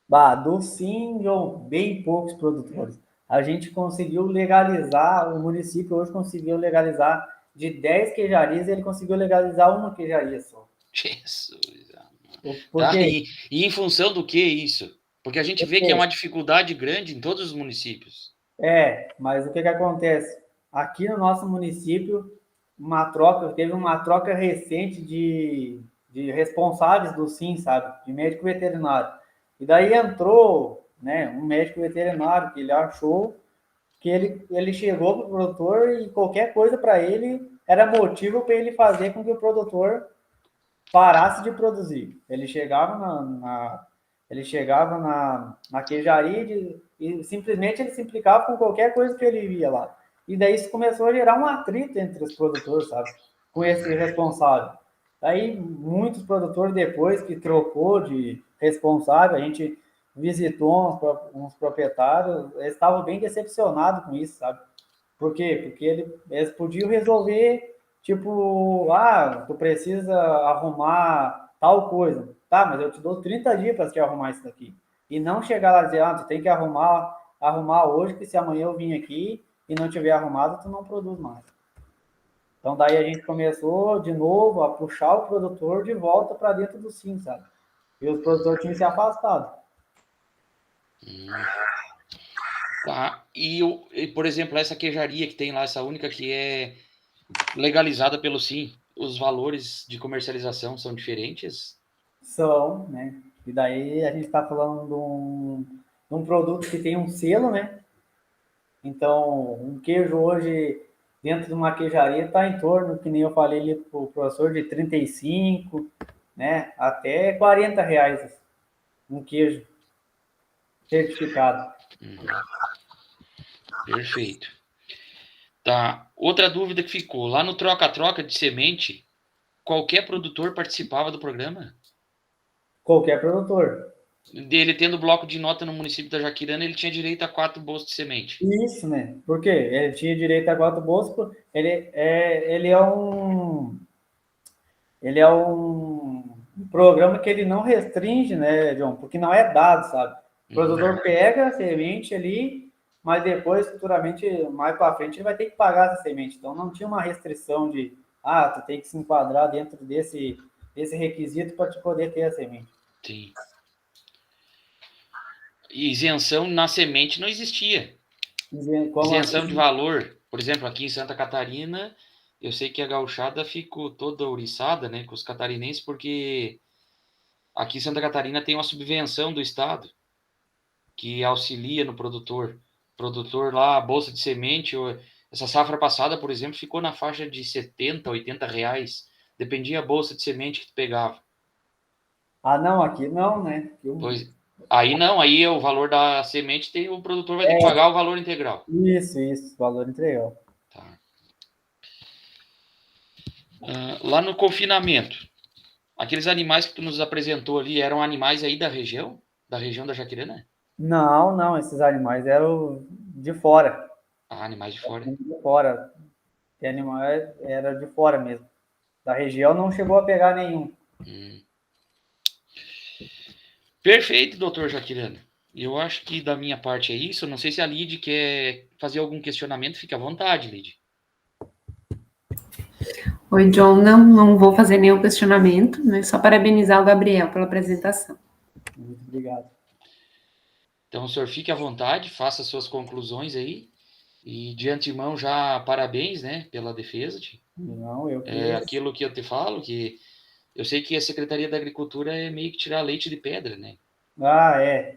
Bah, do sim, bem poucos produtores. A gente conseguiu legalizar, o município hoje conseguiu legalizar de 10 queijarias, ele conseguiu legalizar uma queijaria só. Jesus. Por Tá? quê? E em função do que isso? Porque a gente vê que é uma dificuldade grande em todos os municípios. Mas o que acontece? Aqui no nosso município, teve uma troca recente de responsáveis do SIM, sabe? De médico veterinário. E daí entrou, né, um médico veterinário que ele achou que ele chegou para o produtor e qualquer coisa para ele era motivo para ele fazer com que o produtor parasse de produzir. Ele chegava na queijaria e simplesmente ele se implicava com qualquer coisa que ele via lá. E daí isso começou a gerar um atrito entre os produtores, sabe? Com esse responsável. Daí muitos produtores, depois que trocou de responsável, a gente visitou uns proprietários, eles estavam bem decepcionados com isso, sabe? Por quê? Porque eles podiam resolver, tipo, tu precisa arrumar tal coisa. Tá, mas eu te dou 30 dias para te arrumar isso daqui. E não chegar lá e dizer, tu tem que arrumar hoje, que se amanhã eu vim aqui e não tiver arrumado, tu não produz mais. Então daí a gente começou de novo a puxar o produtor de volta para dentro do sim, sabe? E os produtores tinham se afastado. Tá? Por exemplo, essa queijaria que tem lá, essa única que é legalizada pelo SIM, os valores de comercialização são diferentes? São, né? E daí a gente está falando de um produto que tem um selo, né? Então, um queijo hoje, dentro de uma queijaria, está em torno, que nem eu falei ali para o professor, de 35, né? Até R$ 40 um queijo certificado. Perfeito. Tá. Outra dúvida que ficou. Lá no troca-troca de semente, qualquer produtor participava do programa? Qualquer produtor. Dele tendo bloco de nota no município da Jaquirana, ele tinha direito a 4 bolsas de semente. Isso, né? Por quê? Ele tinha direito a 4 bolsas, ele é um programa que ele não restringe, né, John? Porque não é dado, sabe? O produtor pega a semente ali, mas depois, futuramente, mais para frente, ele vai ter que pagar essa semente. Então, não tinha uma restrição de, tu tem que se enquadrar dentro desse requisito para te poder ter a semente. Sim. E isenção na semente não existia. Como Isenção assim? de valor. Por exemplo, aqui em Santa Catarina, eu sei que a gauchada ficou toda ouriçada, né, com os catarinenses, porque aqui em Santa Catarina tem uma subvenção do Estado que auxilia no produtor. Produtor lá, a bolsa de semente, essa safra passada, por exemplo, ficou na faixa de 70, 80 reais. Dependia a bolsa de semente que tu pegava. Não, aqui não, né? Pois, aí não, aí o valor da semente, o produtor vai ter que pagar o valor integral. Isso, valor integral. Tá. Lá no confinamento, aqueles animais que tu nos apresentou ali eram animais aí da região? Da região da Jaquirana? Não, esses animais eram de fora. Ah, animais de fora. De fora. Que animal era de fora mesmo. Da região não chegou a pegar nenhum. Perfeito, doutor Jaquirana. Eu acho que da minha parte é isso. Não sei se a Lid quer fazer algum questionamento. Fique à vontade, Lid. Oi, John. Não vou fazer nenhum questionamento, né? Só parabenizar o Gabriel pela apresentação. Muito obrigado. Então, o senhor fique à vontade, faça suas conclusões aí. E de antemão, já parabéns, né, pela defesa. Não, eu É aquilo que eu te falo, que eu sei que a Secretaria da Agricultura é meio que tirar leite de pedra, né? É.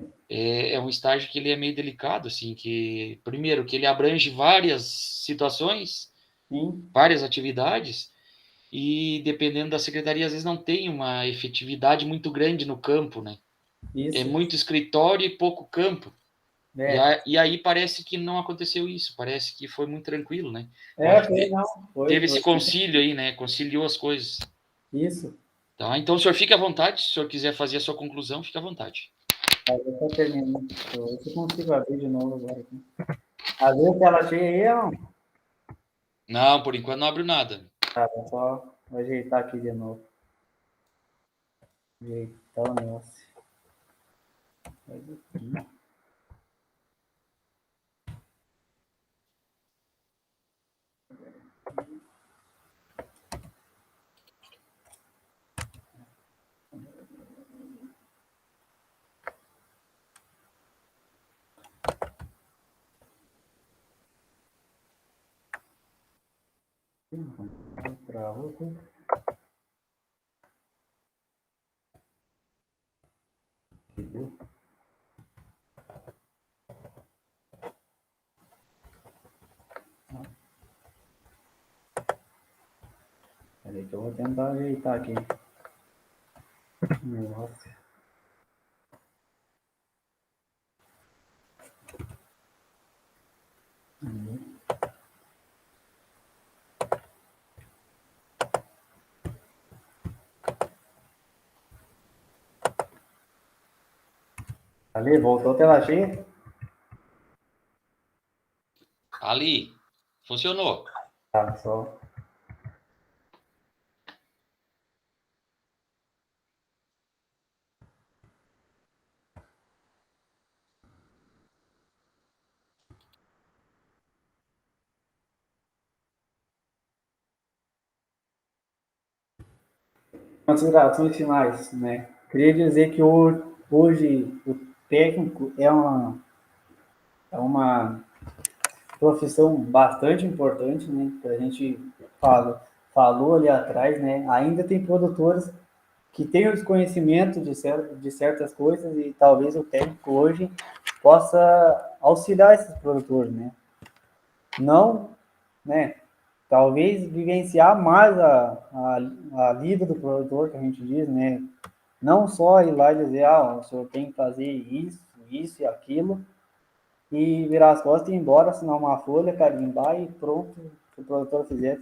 É um estágio que ele é meio delicado, assim, que, primeiro, que ele abrange várias situações, Sim. várias atividades, e dependendo da secretaria, às vezes não tem uma efetividade muito grande no campo, né? Isso. É muito escritório e pouco campo. E aí parece que não aconteceu isso, parece que foi muito tranquilo, né? Teve esse concílio aí, né? Conciliou as coisas. Isso. Tá? Então o senhor fique à vontade, se o senhor quiser fazer a sua conclusão, fique à vontade. Eu só termino. Eu consigo abrir de novo agora. Aqui. Às vezes ela cheia aí, não? Não, por enquanto não abriu nada. Tá, só vou ajeitar aqui de novo. Ajeitar o negócio. Travou tudo. Peraí que eu vou tentar ajeitar aqui. Nossa. Ali, voltou a tela cheia? Ali, funcionou. Tá, só. Considerações finais, né? Queria dizer que hoje o técnico é uma profissão bastante importante, né? Que a gente falou ali atrás, né? Ainda tem produtores que têm o desconhecimento de certas coisas e talvez o técnico hoje possa auxiliar esses produtores, né? Não, né? Talvez vivenciar mais a lida do produtor, que a gente diz, né? Não só ir lá e dizer, o senhor tem que fazer isso e aquilo, e virar as costas e ir embora, assinar uma folha, carimbar e pronto. Se o produtor fizer,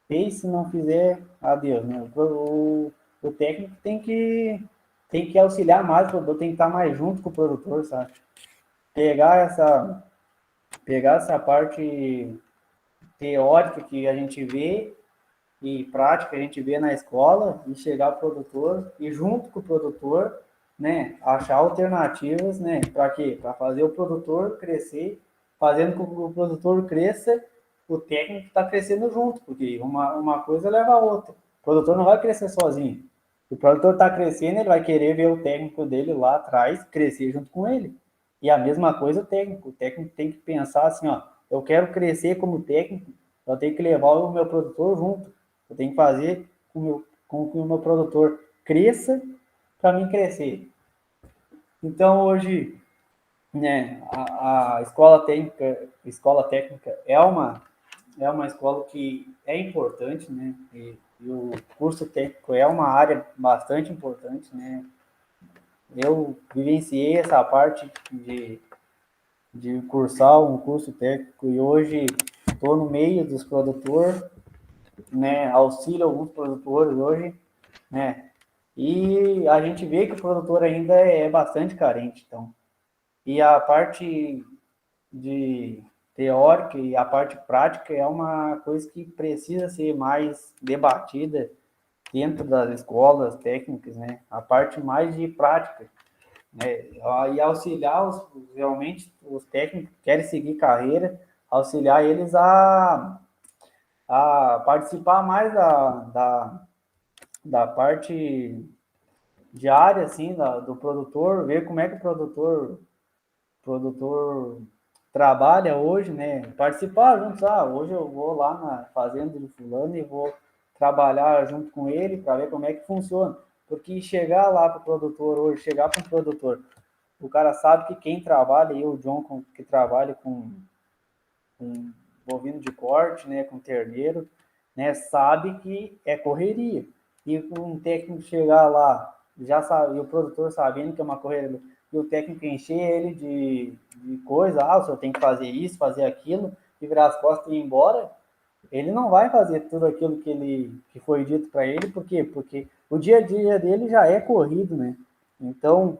fez, se não fizer, adeus. Né? O técnico tem que auxiliar mais o produtor, tem que estar mais junto com o produtor, sabe? Pegar essa parte teórica que a gente vê e prática que a gente vê na escola e chegar ao produtor e junto com o produtor, né, achar alternativas, né, para quê? Para fazer o produtor crescer, fazendo com que o produtor cresça, o técnico está crescendo junto, porque uma coisa leva a outra. O produtor não vai crescer sozinho. Se o produtor está crescendo, ele vai querer ver o técnico dele lá atrás crescer junto com ele. E a mesma coisa o técnico. O técnico tem que pensar assim, eu quero crescer como técnico, eu tenho que levar o meu produtor junto. Eu tenho que fazer com que o meu produtor cresça para mim crescer. Então, hoje, né, a escola técnica é uma escola que é importante, né? E o curso técnico é uma área bastante importante, né? Eu vivenciei essa parte de cursar um curso técnico e hoje estou no meio dos produtores, né? Auxílio alguns produtores hoje, né? E a gente vê que o produtor ainda é bastante carente, então. E a parte de teórica e a parte prática é uma coisa que precisa ser mais debatida dentro das escolas técnicas, né? A parte mais de prática, né? E auxiliar realmente os técnicos que querem seguir carreira, auxiliar eles a participar mais da parte diária, assim, do produtor, ver como é que o produtor trabalha hoje, né? Participar juntos, hoje eu vou lá na fazenda de fulano e vou trabalhar junto com ele para ver como é que funciona. Porque chegar lá para o produtor hoje, chegar para um produtor, o cara sabe que quem trabalha, e o John que trabalha com bovino de corte, né, com terneiro, né, sabe que é correria. E um técnico chegar lá já sabe, e o produtor sabendo que é uma correria, e o técnico encher ele de coisa, o senhor tem que fazer isso, fazer aquilo, e virar as costas e ir embora, ele não vai fazer tudo aquilo que foi dito para ele, por quê? Porque o dia a dia dele já é corrido, né? Então,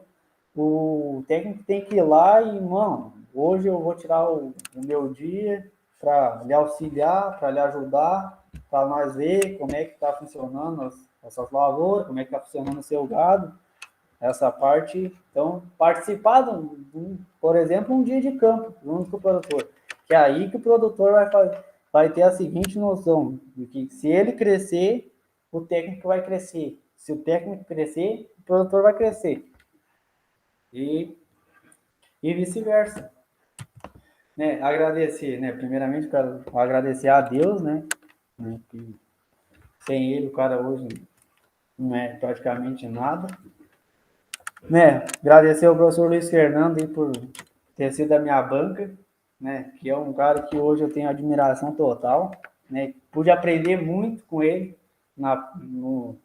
o técnico tem que ir lá e, mano, hoje eu vou tirar o meu dia para lhe auxiliar, para lhe ajudar, para nós ver como é que está funcionando essas lavouras, como é que está funcionando o seu gado, essa parte. Então, participar, por exemplo, um dia de campo, junto com o produtor, que é aí que o produtor vai ter a seguinte noção, de que se ele crescer, o técnico vai crescer. Se o técnico crescer, o produtor vai crescer. E vice-versa. Né? Agradecer, né? Primeiramente, quero agradecer a Deus, né? Que sem ele, o cara hoje não é praticamente nada. Né? Agradecer ao professor Luiz Fernando aí por ter sido a minha banca, né? Que é um cara que hoje eu tenho admiração total, né? Pude aprender muito com ele no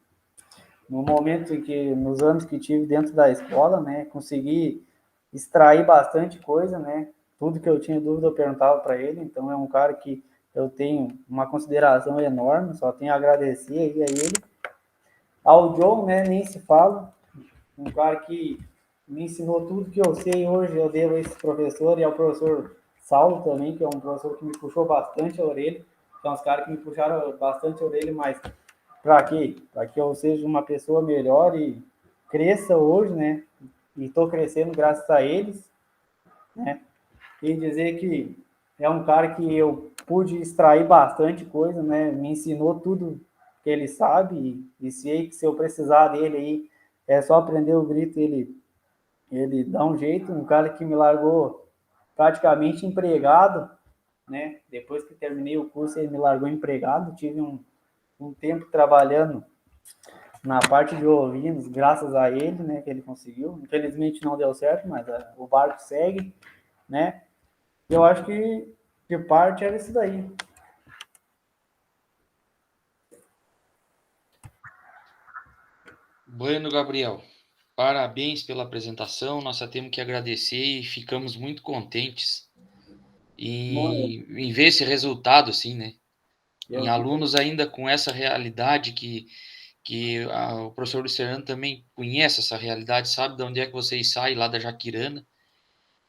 momento em que, nos anos que tive dentro da escola, né? Consegui extrair bastante coisa, né? Tudo que eu tinha dúvida eu perguntava para ele, então é um cara que eu tenho uma consideração enorme, só tenho a agradecer aí a ele. Ao John, né? Nem se fala, um cara que me ensinou tudo que eu sei hoje, eu devo a esse professor e ao professor Saulo também, que é um professor que me puxou bastante a orelha, são os caras que me puxaram bastante a orelha, mas para quê? Para que eu seja uma pessoa melhor e cresça hoje, né? E estou crescendo graças a eles, né? E dizer que é um cara que eu pude extrair bastante coisa, né? Me ensinou tudo que ele sabe e sei que se eu precisar dele aí, é só aprender o grito, ele dá um jeito. Um cara que me largou praticamente empregado, né? Depois que terminei o curso, ele me largou empregado. Tive um tempo trabalhando na parte de ovinos, graças a ele, né? Que ele conseguiu. Infelizmente não deu certo, mas o barco segue, né? Eu acho que de parte era isso daí. Bueno, Gabriel, parabéns pela apresentação. Nós só temos que agradecer e ficamos muito contentes em ver esse resultado, assim, né? Em alunos ainda com essa realidade o professor Luciano também conhece essa realidade, sabe de onde é que vocês saem lá da Jaquirana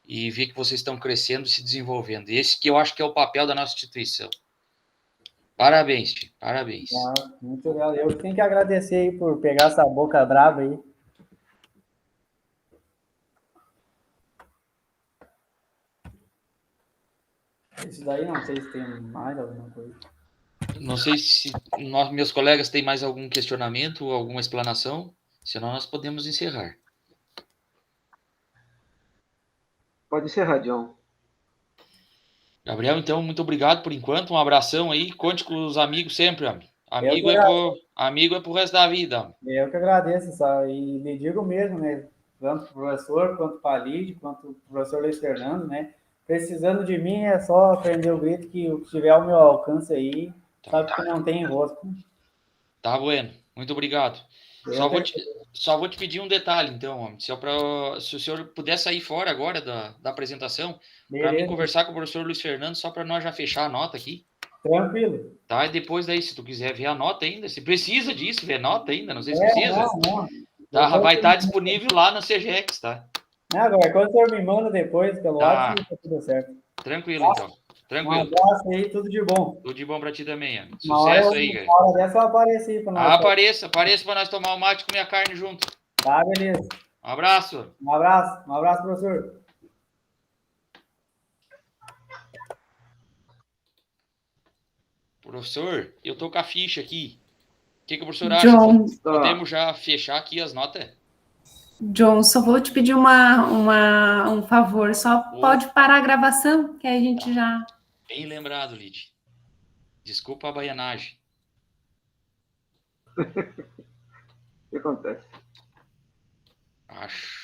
e vê que vocês estão crescendo e se desenvolvendo. Esse que eu acho que é o papel da nossa instituição. Parabéns, tio. Parabéns. Muito obrigado. Eu tenho que agradecer aí por pegar essa boca brava aí. Isso daí não sei se tem mais alguma coisa. Não sei se meus colegas têm mais algum questionamento ou alguma explanação, senão nós podemos encerrar. Pode encerrar, John. Gabriel, então, muito obrigado por enquanto. Um abração aí. Conte com os amigos sempre, homem. Amigo é pro resto da vida, homem. Eu que agradeço, sabe? E lhe digo mesmo, né? Tanto para o professor, quanto para a Lide, quanto para o professor Luiz Fernando, né? Precisando de mim é só aprender o grito que o que tiver ao meu alcance aí, sabe que não tem rosto. Tá bueno. Muito obrigado. Só vou te pedir um detalhe, então, homem. Se o senhor puder sair fora agora da apresentação, para mim conversar com o professor Luiz Fernando, só para nós já fechar a nota aqui. Tranquilo. Tá? E depois daí, se tu quiser ver a nota ainda, se precisa disso, ver nota ainda, não sei se precisa. Não. Tá, vai estar disponível lá no CGEX, tá? Agora, quando o senhor me manda depois pelo Tá. WhatsApp, tá tudo certo. Tranquilo, então. Tranquilo. Um abraço aí, tudo de bom. Tudo de bom pra ti também, amigo. Uma Sucesso aí, cara. Uma hora dessa eu apareci pra nós. Apareça pra nós tomar o mate e comer a carne junto. Tá, beleza. Um abraço. Um abraço, professor. Professor, eu tô com a ficha aqui. O que o professor acha? John, Podemos já fechar aqui as notas? John, só vou te pedir um favor. Só pode parar a gravação, que aí a gente já... Bem lembrado, Lid. Desculpa a baianagem. O que acontece? Acho.